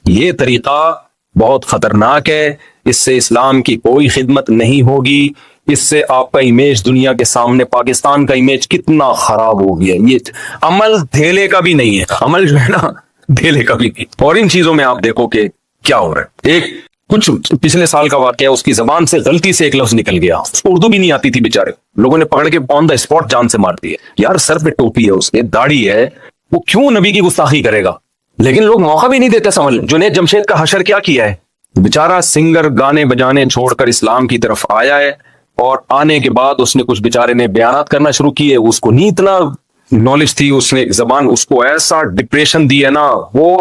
یہ طریقہ بہت خطرناک ہے، اس سے اسلام کی کوئی خدمت نہیں ہوگی، اس سے آپ کا امیج دنیا کے سامنے، پاکستان کا امیج کتنا خراب ہو گیا۔ یہ عمل دھیلے کا بھی نہیں ہے، عمل جو ہے نا دھیلے کا بھی نہیں۔ اور ان چیزوں میں آپ دیکھو کہ کیا ہو رہا ہے۔ ایک کچھ پچھلے سال کا واقعہ، اس کی زبان سے غلطی سے ایک لفظ نکل گیا، اس کو اردو بھی نہیں آتی تھی، بیچارے لوگوں نے پکڑ کے آن دا اسپاٹ جان سے مار دی ہے۔ یار سر پہ ٹوپی ہے، اس کے داڑھی ہے، وہ کیوں نبی کی گستاخی کرے گا؟ لیکن لوگ موقع بھی نہیں دیتے سمجھ۔ جنید جمشید کا حشر کیا کیا ہے؟ بیچارہ سنگر گانے بجانے چھوڑ کر اسلام کی طرف آیا ہے، اور آنے کے بعد اس نے کچھ بیچارے نے بیانات کرنا شروع کیے، اس کو نہیں اتنا نالج تھی، اس نے زبان اس کو ایسا ڈپریشن دی ہے نا، وہ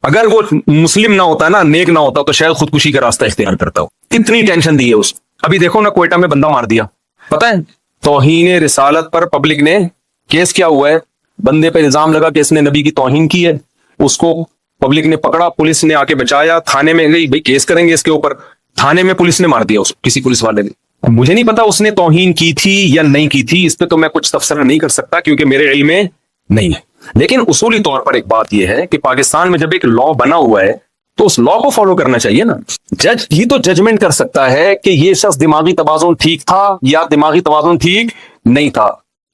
اگر وہ مسلم نہ ہوتا نا، نیک نہ ہوتا تو شاید خودکشی کا راستہ اختیار کرتا ہو، اتنی ٹینشن دی ہے اس۔ ابھی دیکھو نا کوئٹہ میں بندہ مار دیا، پتہ ہے توہین رسالت پر پبلک نے کیس کیا ہوا ہے، بندے پہ الزام لگا کہ اس نے نبی کی توہین کی ہے، اس کو پبلک نے پکڑا، پولیس نے آ کے بچایا، تھانے میں گئی، بھائی کیس کریں گے اس کے اوپر، تھانے میں پولیس نے مار دیا اس، کسی پولیس والے نے۔ مجھے نہیں پتا اس نے توہین کی تھی یا نہیں کی تھی، اس پہ تو میں کچھ تبصرہ نہیں کر سکتا کیونکہ میرے علم میں نہیں ہے، لیکن اصولی طور پر ایک بات یہ ہے کہ پاکستان میں جب ایک لا بنا ہوا ہے تو اس لا کو فالو کرنا چاہیے نا۔ جج ہی تو ججمنٹ کر سکتا ہے کہ یہ شخص دماغی توازن ٹھیک تھا یا دماغی توازن ٹھیک نہیں تھا،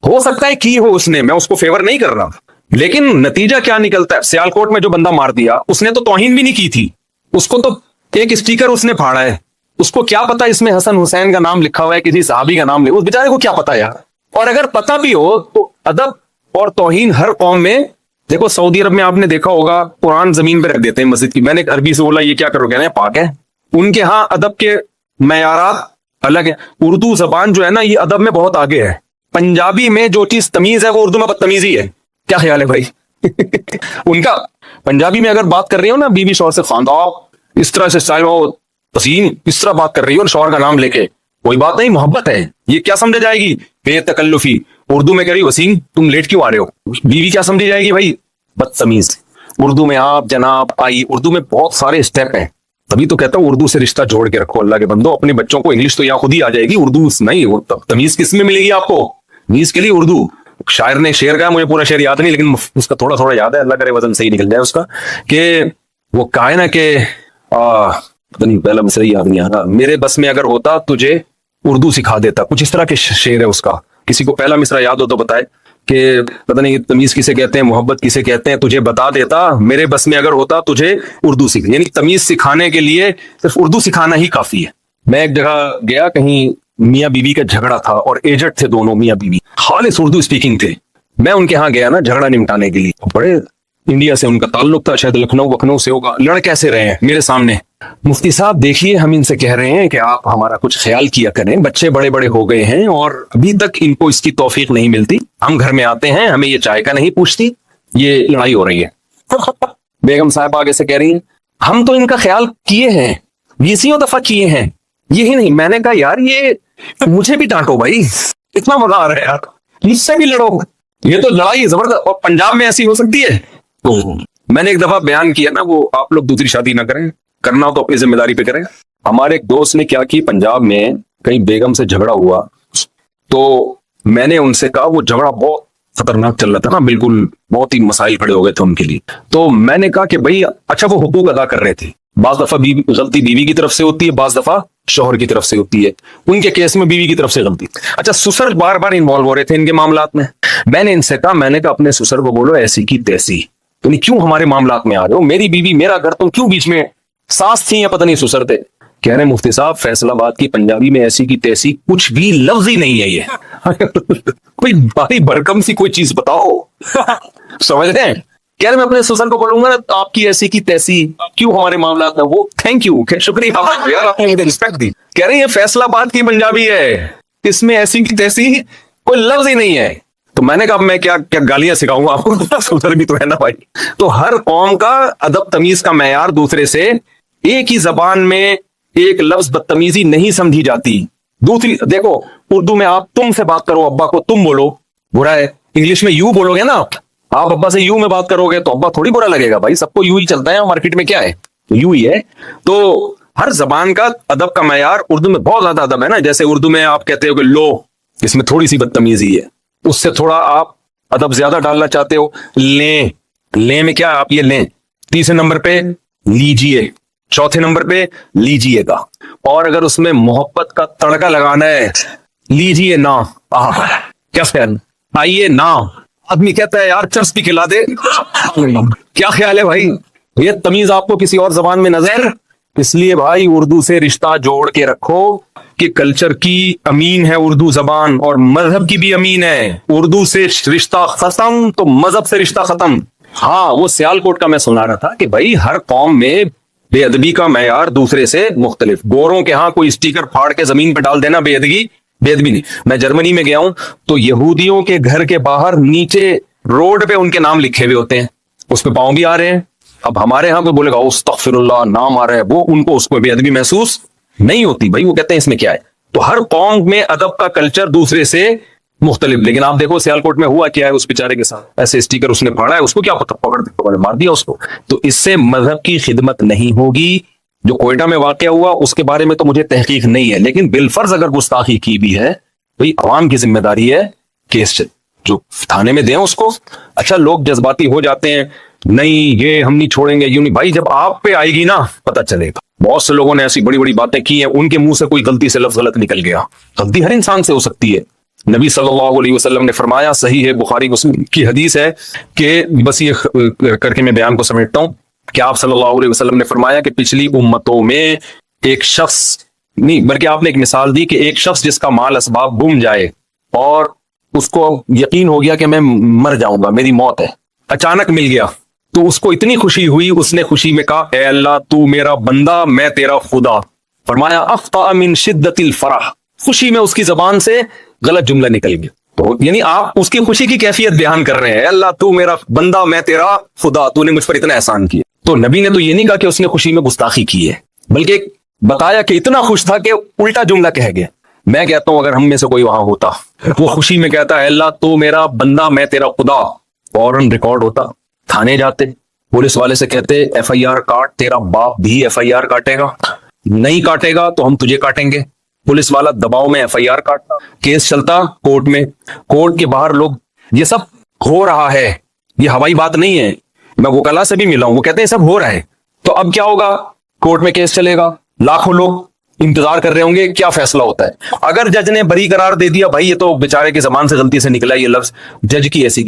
ہو سکتا ہے کی ہو اس نے، میں اس کو فیور نہیں کر رہا، لیکن نتیجہ کیا نکلتا ہے؟ سیالکوٹ میں جو بندہ مار دیا اس نے تو توہین بھی نہیں کی تھی، اس کو تو ایک اسٹیکر اس نے پھاڑا ہے، اس کو کیا پتا اس میں حسن حسین کا نام لکھا ہوا ہے، کسی صحابی کا نام لکھا، اس بیچارے کو کیا پتا یار۔ اور اگر پتا بھی ہو تو ادب اور توہین ہر قوم میں، دیکھو سعودی عرب میں آپ نے دیکھا ہوگا قرآن زمین پہ رکھ دیتے ہیں مسجد کی، میں نے عربی سے بولا یہ کیا کرو، کہنا ہے پاک ہے، ان کے ہاں ادب کے معیارات الگ ہیں۔ اردو زبان جو ہے نا یہ ادب میں بہت آگے ہے، پنجابی میں جو چیز تمیز ہے وہ اردو میں بدتمیزی ہے، کیا خیال ہے بھائی؟ ان کا پنجابی میں اگر بات کر رہی ہو نا بیوی شوہر سے، خاندان اس طرح سے اسٹائل ہو تسین، اس طرح بات کر رہی ہو شوہر کا نام لے کے، کوئی بات نہیں، محبت ہے، یہ کیا سمجھا جائے گی؟ بے تکلفی۔ اردو میں کہہ رہی وسیم تم لیٹ کیوں آ رہے ہو، بیوی کیا سمجھی جائے گی بھائی؟ بدتمیز۔ اردو میں آپ جناب آئی، اردو میں بہت سارے اسٹیپ ہیں، تبھی تو کہتا ہوں اردو سے رشتہ جوڑ کے رکھو اللہ کے بندو، اپنے بچوں کو انگلش تو یا خود ہی آ جائے گی، اردو نہیں، تمیز کس میں ملے گی آپ کو؟ تمیز کے لیے اردو۔ شاعر نے شعر کہا، مجھے پورا شعر یاد نہیں لیکن اس کا تھوڑا تھوڑا یاد ہے، اللہ کرے وزن صحیح نکل جائے اس کا، کہ وہ کہا ہے نا کہ پتہ نہیں پہلا مصرع یاد نہیں آ رہا، میرے بس میں اگر ہوتا تجھے اردو سکھا دیتا، کچھ اس طرح کے شعر ہے اس کا، کسی کو پہلا مصرع یاد ہو تو بتائے، کہ پتہ نہیں تمیز کسے کہتے ہیں، محبت کسے کہتے ہیں، تجھے بتا دیتا، میرے بس میں اگر ہوتا تجھے اردو سکھ، یعنی تمیز سکھانے کے لیے صرف اردو سکھانا ہی کافی ہے۔ میں ایک جگہ گیا، کہیں میاں بیوی کا جھگڑا تھا اور ایجڈ تھے دونوں، میاں بیوی خالص اردو اسپیکنگ تھے، میں ان کے ہاں گیا نا جھگڑا نمٹانے کے لیے، بڑے انڈیا سے ان کا تعلق تھا، شاید لکھنؤ سے ہوگا، لڑ کیسے رہے ہیں میرے سامنے، مفتی صاحب دیکھیے ہم ان سے کہہ رہے ہیں کہ آپ ہمارا کچھ خیال کیا کریں، بچے بڑے بڑے ہو گئے ہیں اور ابھی تک ان کو اس کی توفیق نہیں ملتی، ہم گھر میں آتے ہیں ہمیں یہ چائے کا نہیں پوچھتی، یہ لڑائی ہو رہی ہے۔ بیگم صاحب آگے سے کہہ رہی ہیں ہم تو ان کا خیال کیے ہیں، 20 دفعہ کیے ہیں، یہی نہیں۔ میں نے کہا یار یہ مجھے بھی ڈانٹو بھائی، اتنا مزہ آ رہا ہے یار، مجھ سے بھی لڑو، یہ تو لڑائی زبردست، اور پنجاب میں ایسی ہو سکتی ہے۔ تو میں نے ایک دفعہ بیان کیا نا، وہ آپ لوگ دوسری شادی نہ کریں، کرنا ہو تو اپنی ذمہ داری پہ کریں۔ ہمارے ایک دوست نے کیا کی، پنجاب میں کہیں بیگم سے جھگڑا ہوا، تو میں نے ان سے کہا، وہ جھگڑا بہت خطرناک چل رہا تھا نا، بالکل بہت ہی مسائل کھڑے ہو گئے تھے ان کے لیے، تو میں نے کہا کہ بھائی اچھا وہ حقوق ادا کر رہے تھے، بعض دفعہ غلطی بیوی کی طرف سے ہوتی ہے، بعض دفعہ شوہر کی طرف سے ہوتی ہے، ان کے کیس میں بیوی کی طرف سے غلطی، اچھا سسر بار بار انوالو ہو رہے تھے ان کے معاملات میں، میں نے ان سے کہا، میں نے کہا اپنے سسر کو بولو ایسی کی تیسی، یعنی کیوں ہمارے معاملات میں آ رہے ہو، میری بیوی میرا گھر، تم کیوں بیچ میں، ساس تھی یا پتہ نہیں سسر تھے؟ کہہ رہے مفتی صاحب فیصل آباد کی پنجابی میں ایسی کی تیسی کچھ بھی لفظ ہی نہیں ہے، یہ کوئی باری بھرکم سی کوئی چیز بتاؤ، سمجھ رہے ہیں؟ کہہ رہے میں اپنے سسر کو بولوں گا آپ کی ایسی کی تیسی، کیوں ہمارے معاملات میں، وہ تھینک یو شکریہ یار آپ نے رسپیکٹ دی، کہہ رہے یہ فیصل آباد کی پنجابی ہے، اس میں ایسی کی تیسی کوئی لفظ ہی نہیں ہے۔ تو میں نے کہا میں کیا گالیاں سکھاؤں گا آپ کو، سدھر بھی تو ہے نا بھائی۔ تو ہر قوم کا ادب تمیز کا معیار دوسرے سے، ایک ہی زبان میں ایک لفظ بدتمیزی نہیں سمجھی جاتی۔ دوسری دیکھو اردو میں آپ تم سے بات کرو، ابا کو تم بولو برا ہے، انگلش میں یو بولو گے نا، آپ ابا سے یو میں بات کرو گے تو ابا تھوڑی برا لگے گا بھائی، سب کو یو ہی چلتا ہے، مارکیٹ میں کیا ہے یو ہی ہے۔ تو ہر زبان کا ادب کا معیار، اردو میں بہت زیادہ ادب ہے نا، جیسے اردو میں آپ کہتے ہو کہ لو، اس میں تھوڑی سی بدتمیزی ہے، اس سے تھوڑا آپ ادب زیادہ ڈالنا چاہتے ہو، لیں، لیں میں کیا آپ یہ لیں، تیسرے نمبر پہ لیجئے، چوتھے نمبر پہ لیجئے گا، اور اگر اس میں محبت کا تڑکا لگانا ہے لیجئے نا، کیا خیال، آئیے نا، آدمی کہتا ہے یار چرس بھی کھلا دے، کیا خیال ہے بھائی؟ یہ تمیز آپ کو کسی اور زبان میں نظر؟ اس لیے بھائی اردو سے رشتہ جوڑ کے رکھو کہ کلچر کی امین ہے اردو زبان، اور مذہب کی بھی امین ہے۔ اردو سے رشتہ ختم تو مذہب سے رشتہ ختم۔ ہاں وہ سیالکوٹ کا میں سنا رہا تھا کہ بھائی ہر قوم میں بے ادبی کا معیار دوسرے سے مختلف، گوروں کے ہاں کوئی اسٹیکر پھاڑ کے زمین پہ ڈال دینا بے ادبی نہیں۔ میں جرمنی میں گیا ہوں تو یہودیوں کے گھر کے باہر نیچے روڈ پہ ان کے نام لکھے ہوئے ہوتے ہیں، اس پہ پاؤں بھی آ رہے ہیں۔ اب ہمارے ہاں کوئی بولے گا استغفر اللہ نام آ رہا ہے، وہ ان کو اس کو بے ادبی محسوس نہیں ہوتی، بھائی وہ کہتے ہیں اس میں کیا ہے۔ تو ہر قوم میں ادب کا کلچر دوسرے سے مختلف، لیکن آپ دیکھو سیالکوٹ میں ہوا کیا ہے اس بیچارے کے ساتھ، ایسے اسٹیکر اس نے پھاڑا ہے، اس کو کیا پتہ، پکڑ مار دیا اس کو۔ تو اس سے مذہب کی خدمت نہیں ہوگی۔ جو کوئٹہ میں واقعہ ہوا اس کے بارے میں تو مجھے تحقیق نہیں ہے، لیکن بالفرض اگر گستاخی کی بھی ہے، بھائی عوام کی ذمہ داری ہے کیس جو تھانے میں دیں اس کو۔ اچھا لوگ جذباتی ہو جاتے ہیں، نہیں یہ ہم نہیں چھوڑیں گے، یوں نہیں، بھائی جب آپ پہ آئے گی نا پتہ چلے گا۔ بہت سے لوگوں نے ایسی بڑی بڑی باتیں کی ہیں، ان کے منہ سے کوئی غلطی سے لفظ غلط نکل گیا، غلطی ہر انسان سے ہو سکتی ہے۔ نبی صلی اللہ علیہ وسلم نے فرمایا، صحیح ہے بخاری مسلم کی حدیث ہے کہ بس یہ کر کے میں بیان کو سمیٹتا ہوں کہ آپ صلی اللہ علیہ وسلم نے فرمایا کہ پچھلی امتوں میں ایک شخص نہیں، بلکہ آپ نے ایک مثال دی کہ ایک شخص جس کا مال اسباب گم جائے اور اس کو یقین ہو گیا کہ میں مر جاؤں گا، میری موت ہے، اچانک مل گیا تو اس کو اتنی خوشی ہوئی، اس نے خوشی میں کہا اے اللہ تو میرا بندہ میں تیرا خدا۔ فرمایا اخطأ من شدت الفرح، خوشی میں اس کی زبان سے غلط جملہ نکل گیا۔ تو یعنی آپ اس کی خوشی کی کیفیت بیان کر رہے ہیں، اے اللہ تو میرا بندہ میں تیرا خدا، تو نے مجھ پر اتنا احسان کیا۔ تو نبی نے تو یہ نہیں کہا کہ اس نے خوشی میں گستاخی کی ہے، بلکہ بتایا کہ اتنا خوش تھا کہ الٹا جملہ کہہ گیا۔ میں کہتا ہوں اگر ہم میں سے کوئی وہاں ہوتا، وہ خوشی میں کہتا ہے اے اللہ تو میرا بندہ میں تیرا خدا، فوراً ریکارڈ ہوتا، تھانے جاتے، پولیس والے سے کہتے ایف آئی آر کاٹ، تیرا باپ بھی ایف آئی آر کاٹے گا، نہیں کاٹے گا تو ہم تجھے کاٹیں گے۔ پولیس والا دباؤ میں ایف آئی آر کاٹتا، کیس چلتا کورٹ میں، کورٹ کے باہر لوگ، یہ سب ہو رہا ہے، یہ ہوائی بات نہیں ہے۔ میں وکلا سے بھی ملا ہوں، وہ کہتے ہیں سب ہو رہا ہے۔ تو اب کیا ہوگا، کورٹ میں کیس چلے گا، لاکھوں لوگ انتظار کر رہے ہوں گے کیا فیصلہ ہوتا ہے۔ اگر جج نے بری قرار دے دیا، بھائی یہ تو بیچارے کی زبان سے غلطی سے نکلا یہ لفظ، جج کی ایسی کی